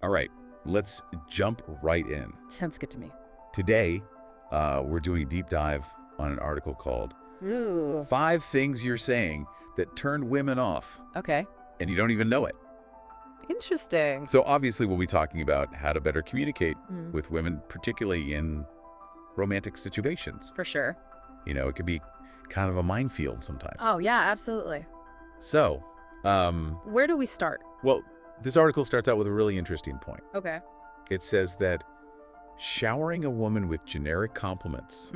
All right, let's jump right in. Sounds good to me. Today, we're doing a deep dive on an article called Ooh. 5 Things You're Saying That Turned Women Off, Okay. and you don't even know it. Interesting. So obviously we'll be talking about how to better communicate Mm. with women, particularly in romantic situations. For sure. You know, it could be kind of a minefield sometimes. Oh, yeah, absolutely. So, Where do we start? well, this article starts out with a really interesting point. Okay. It says that showering a woman with generic compliments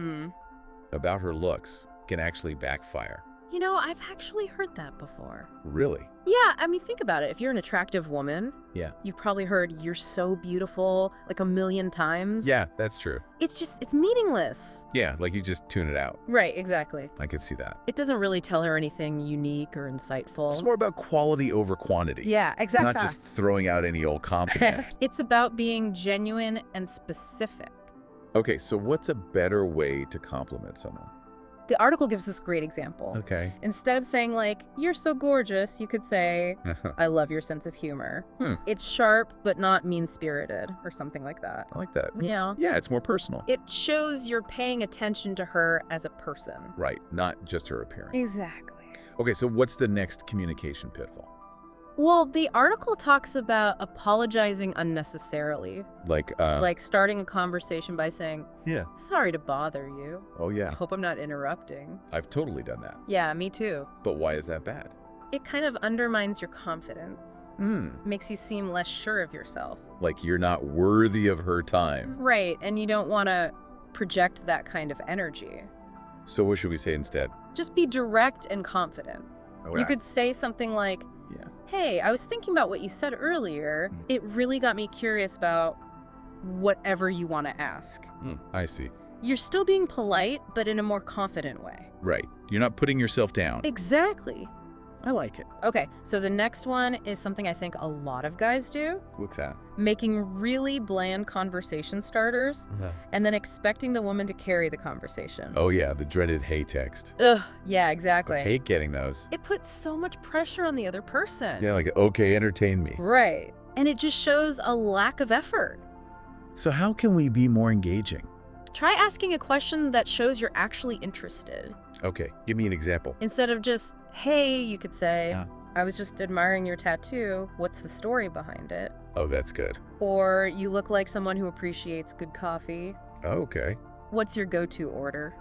about her looks can actually backfire. You know, I've actually heard that before. Really? Yeah, I mean, think about it. If you're an attractive woman, Yeah. you've probably heard "you're so beautiful" like a million times. Yeah, that's true. It's meaningless. Yeah, like you just tune it out. Right, exactly. I could see that. It doesn't really tell her anything unique or insightful. It's more about quality over quantity. Yeah, exactly. Not just throwing out any old compliment. It's about being genuine and specific. Okay, so what's a better way to compliment someone? The article gives this great example. Okay. Instead of saying, like, "you're so gorgeous," you could say, "I love your sense of humor." It's sharp, but not mean-spirited, or something like that. I like that. Yeah. Yeah, it's more personal. It shows you're paying attention to her as a person. Right, not just her appearance. Exactly. Okay, so what's the next communication pitfall? Well, the article talks about apologizing unnecessarily. Like Starting a conversation by saying, yeah. "Sorry to bother you. Oh, I yeah. hope I'm not interrupting." I've totally done that. Yeah, me too. But why is that bad? It kind of undermines your confidence. Makes you seem less sure of yourself. Like you're not worthy of her time. Right, and you don't want to project that kind of energy. So what should we say instead? Just be direct and confident. Oh, You could say something like, Yeah. "Hey, I was thinking about what you said earlier. It really got me curious about whatever you want to ask." I see. You're still being polite, but in a more confident way. Right. You're not putting yourself down. Exactly. I like it. Okay, so the next one is something I think a lot of guys do. What's that? Making really bland conversation starters and then expecting the woman to carry the conversation. Oh, yeah, the dreaded hey text. Ugh, yeah, exactly. I hate getting those. It puts so much pressure on the other person. Yeah, like, okay, entertain me. Right. And it just shows a lack of effort. So how can we be more engaging? Try asking a question that shows you're actually interested. Okay, give me an example. Instead of just, "Hey," you could say, Yeah. "I was just admiring your tattoo. What's the story behind it?" Oh, that's good. Or, "You look like someone who appreciates good coffee. Okay, What's your go-to order?"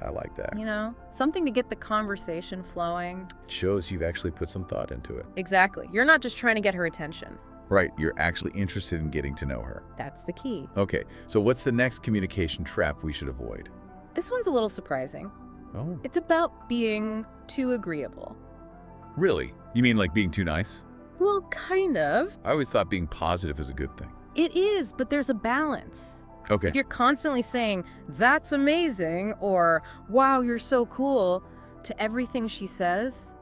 I like that. You know, something to get the conversation flowing. It shows you've actually put some thought into it. Exactly. You're not just trying to get her attention. Right, you're actually interested in getting to know her. That's the key. Okay, so what's the next communication trap we should avoid? This one's a little surprising. Oh, It's about being too agreeable. really? You mean like being too nice? Well, kind of. I always thought being positive is a good thing. It is, but there's a balance. Okay. If you're constantly saying, "That's amazing," or "Wow, you're so cool," to everything she says,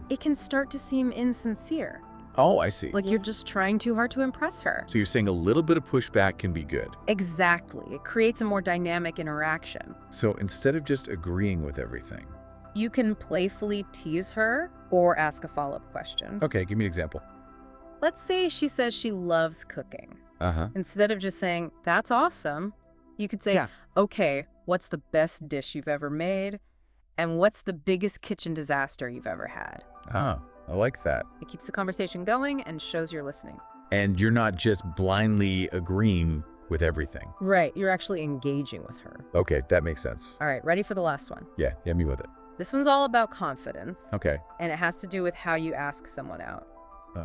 it can start to seem insincere. Oh, I see. Like you're just trying too hard to impress her. So you're saying a little bit of pushback can be good. Exactly. It creates a more dynamic interaction. So instead of just agreeing with everything. You can playfully tease her or ask a follow-up question. Okay, give me an example. Let's say she says she loves cooking. Uh-huh. Instead of just saying, "That's awesome," you could say, Yeah. "Okay, what's the best dish you've ever made? And what's the biggest kitchen disaster you've ever had?" Ah, I like that. It keeps the conversation going and shows you're listening. And you're not just blindly agreeing with everything. Right, you're actually engaging with her. Okay, that makes sense. All right, ready for the last one? Yeah, hit me with it. This one's all about confidence. Okay. And it has to do with how you ask someone out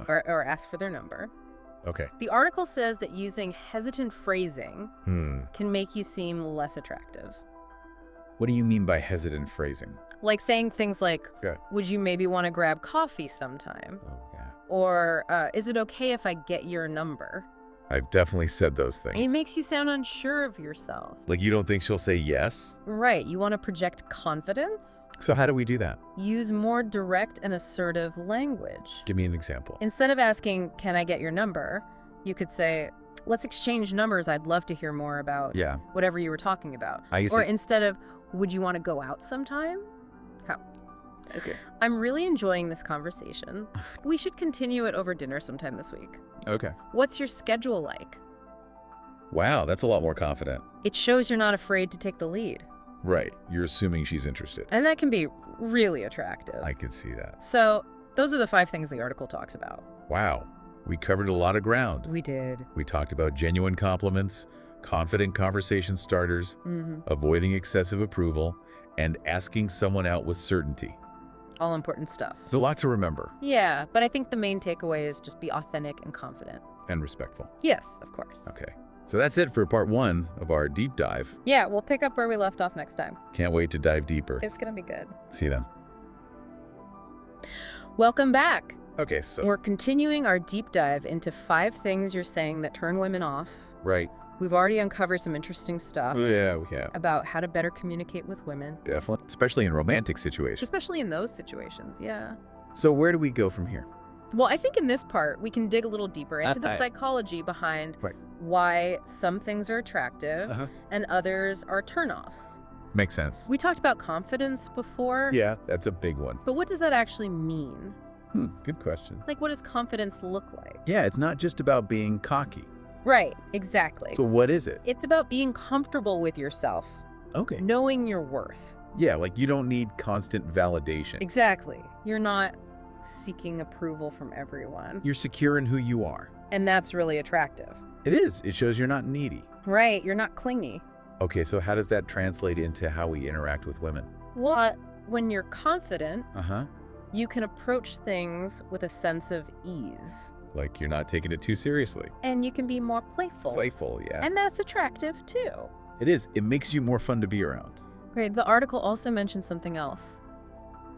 or ask for their number. Okay. The article says that using hesitant phrasing can make you seem less attractive. What do you mean by hesitant phrasing? Like saying things like, Yeah. "Would you maybe want to grab coffee sometime?" Oh, yeah. Or, "Is it okay if I get your number?" I've definitely said those things. It makes you sound unsure of yourself. Like you don't think she'll say yes? Right, you want to project confidence? So how do we do that? Use more direct and assertive language. Give me an example. Instead of asking, "Can I get your number?" you could say, "Let's exchange numbers. I'd love to hear more about Yeah. whatever you were talking about." I see. Or instead of, "Would you want to go out sometime?" How? Okay. I'm really enjoying this conversation. We should continue it over dinner sometime this week. Okay. What's your schedule like? Wow, that's a lot more confident. It shows you're not afraid to take the lead. Right. You're assuming she's interested. And that can be really attractive. I can see that. So those are the 5 things the article talks about. Wow. We covered a lot of ground. We did. We talked about genuine compliments, confident conversation starters, avoiding excessive approval, and asking someone out with certainty. All important stuff. There's a lot to remember. Yeah, but I think the main takeaway is just be authentic and confident. And respectful. Yes, of course. Okay. So that's it for part 1 of our deep dive. Yeah, we'll pick up where we left off next time. Can't wait to dive deeper. It's going to be good. See you then. Welcome back. Okay, so... We're continuing our deep dive into 5 things you're saying that turn women off. Right. We've already uncovered some interesting stuff. Yeah, we have. About how to better communicate with women. Definitely. Especially in romantic situations. Especially in those situations, yeah. So where do we go from here? Well, I think in this part, we can dig a little deeper into the psychology behind why some things are attractive and others are turnoffs. Makes sense. We talked about confidence before. Yeah, that's a big one. But what does that actually mean? Good question. Like, what does confidence look like? Yeah, it's not just about being cocky. Right, exactly. So what is it? It's about being comfortable with yourself. Okay. Knowing your worth. Yeah, like you don't need constant validation. Exactly. You're not seeking approval from everyone. You're secure in who you are. And that's really attractive. It is. It shows you're not needy. Right, you're not clingy. Okay, so how does that translate into how we interact with women? Well, when you're confident, Uh-huh. you can approach things with a sense of ease. Like you're not taking it too seriously. And you can be more playful. Playful, yeah. And that's attractive, too. It is. It makes you more fun to be around. Great. The article also mentioned something else.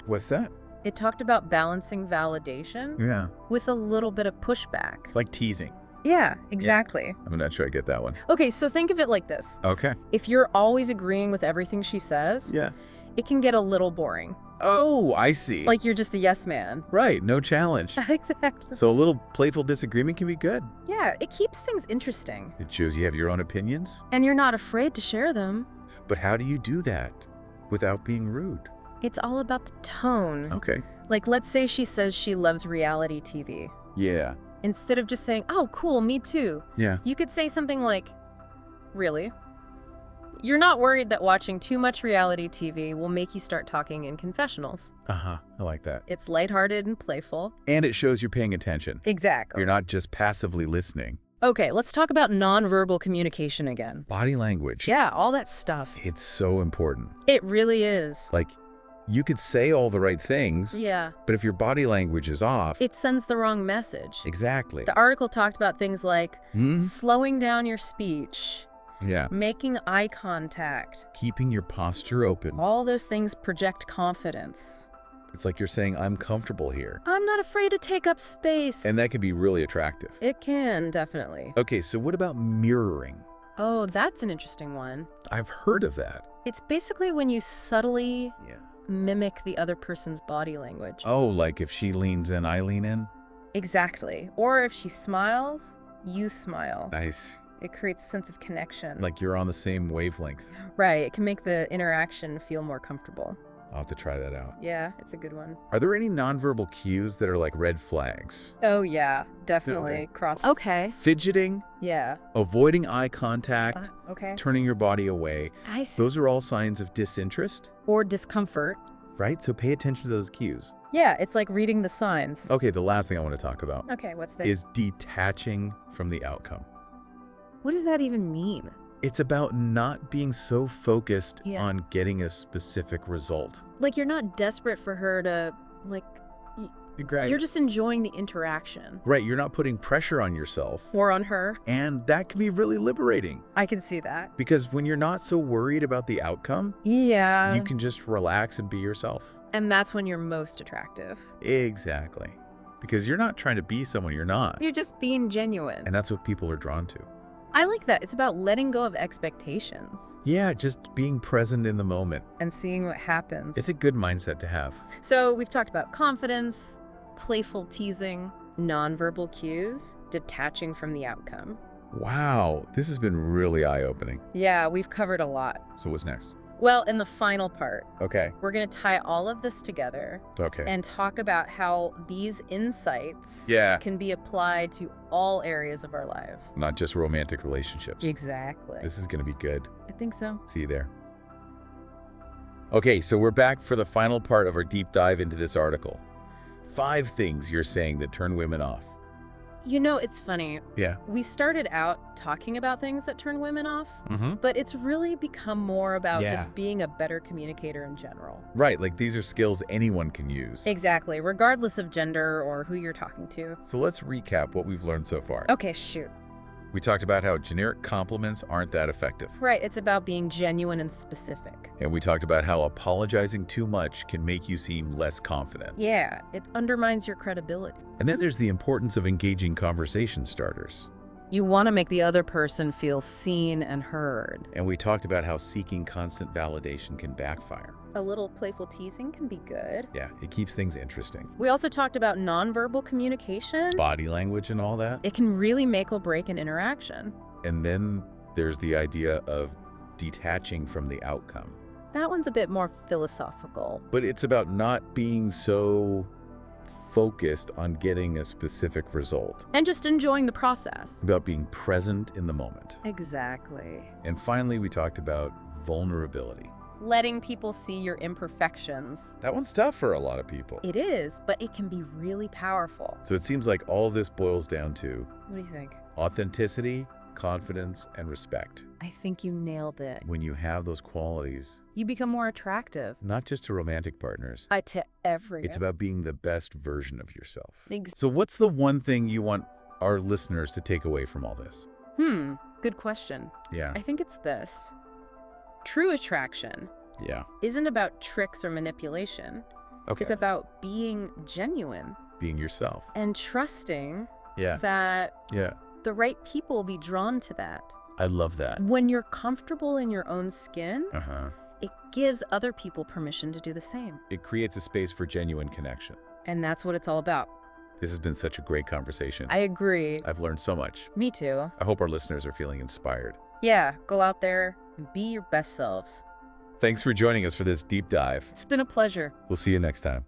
What's that? It talked about balancing validation Yeah. with a little bit of pushback. Like teasing. Yeah, exactly. Yeah. I'm not sure I get that one. Okay, so think of it like this. Okay. If you're always agreeing with everything she says, it can get a little boring. Oh, I see. Like you're just a yes man. Right, no challenge. Exactly. So a little playful disagreement can be good. Yeah, it keeps things interesting. It shows you have your own opinions. And you're not afraid to share them. But how do you do that without being rude? It's all about the tone. Okay. Like, let's say she says she loves reality TV. Yeah. Instead of just saying, oh, cool, me too. Yeah. You could say something like, really? You're not worried that watching too much reality TV will make you start talking in confessionals. Uh-huh. I like that. It's lighthearted and playful. And it shows you're paying attention. Exactly. You're not just passively listening. Okay, let's talk about nonverbal communication again. Body language. Yeah, all that stuff. It's so important. It really is. Like, you could say all the right things. Yeah. But if your body language is off... it sends the wrong message. Exactly. The article talked about things like slowing down your speech. Yeah. Making eye contact. Keeping your posture open. All those things project confidence. It's like you're saying, I'm comfortable here. I'm not afraid to take up space. And that can be really attractive. It can, definitely. Okay, so what about mirroring? Oh, that's an interesting one. I've heard of that. It's basically when you subtly mimic the other person's body language. Oh, like if she leans in, I lean in? Exactly. Or if she smiles, you smile. Nice. It creates a sense of connection. Like you're on the same wavelength. Right. It can make the interaction feel more comfortable. I'll have to try that out. Yeah, it's a good one. Are there any nonverbal cues that are like red flags? Oh, yeah. Definitely. Okay. Fidgeting? Yeah. Avoiding eye contact? Okay. Turning your body away? I see. Those are all signs of disinterest? Or discomfort. Right? So pay attention to those cues. Yeah, it's like reading the signs. Okay, the last thing I want to talk about. Okay, what's this? Is detaching from the outcome. What does that even mean? It's about not being so focused on getting a specific result. Like you're not desperate for her to, like, you're just enjoying the interaction. Right, you're not putting pressure on yourself. Or on her. And that can be really liberating. I can see that. Because when you're not so worried about the outcome, you can just relax and be yourself. And that's when you're most attractive. Exactly. Because you're not trying to be someone you're not. You're just being genuine. And that's what people are drawn to. I like that. It's about letting go of expectations. Yeah, just being present in the moment. And seeing what happens. It's a good mindset to have. So we've talked about confidence, playful teasing, nonverbal cues, detaching from the outcome. Wow, this has been really eye-opening. Yeah, we've covered a lot. So what's next? Well, in the final part, Okay. we're going to tie all of this together Okay. and talk about how these insights Yeah. can be applied to all areas of our lives. Not just romantic relationships. Exactly. This is going to be good. I think so. See you there. Okay, so we're back for the final part of our deep dive into this article. 5 things you're saying that turn women off. You know, it's funny. Yeah. We started out talking about things that turn women off, Mm-hmm. but it's really become more about Yeah. just being a better communicator in general. Right, like these are skills anyone can use. Exactly, regardless of gender or who you're talking to. So let's recap what we've learned so far. Okay, shoot. We talked about how generic compliments aren't that effective. Right, it's about being genuine and specific. And we talked about how apologizing too much can make you seem less confident. Yeah, it undermines your credibility. And then there's the importance of engaging conversation starters. You want to make the other person feel seen and heard. And we talked about how seeking constant validation can backfire. A little playful teasing can be good. Yeah, it keeps things interesting. We also talked about nonverbal communication. Body language and all that. It can really make or break an interaction. And then there's the idea of detaching from the outcome. That one's a bit more philosophical. But it's about not being so focused on getting a specific result. And just enjoying the process. About being present in the moment. Exactly. And finally, we talked about vulnerability. Letting people see your imperfections. That one's tough for a lot of people. It is, but it can be really powerful. So it seems like all this boils down to What do you think? authenticity, confidence, and respect. I think you nailed it. When you have those qualities, You become more attractive. not just to romantic partners, To everyone. it's about being the best version of yourself. Ex- So what's the one thing you want our listeners to take away from all this? Good question. Yeah. I think it's this. True attraction Yeah. isn't about tricks or manipulation. Okay. It's about being genuine being yourself. and trusting Yeah. that Yeah. the right people will be drawn to that. I love that. When you're comfortable in your own skin, Uh-huh. it gives other people permission to do the same. It creates a space for genuine connection. And that's what it's all about. This has been such a great conversation. I agree. I've learned so much. Me too. I hope our listeners are feeling inspired. Yeah, go out there and be your best selves. Thanks for joining us for this deep dive. It's been a pleasure. We'll see you next time.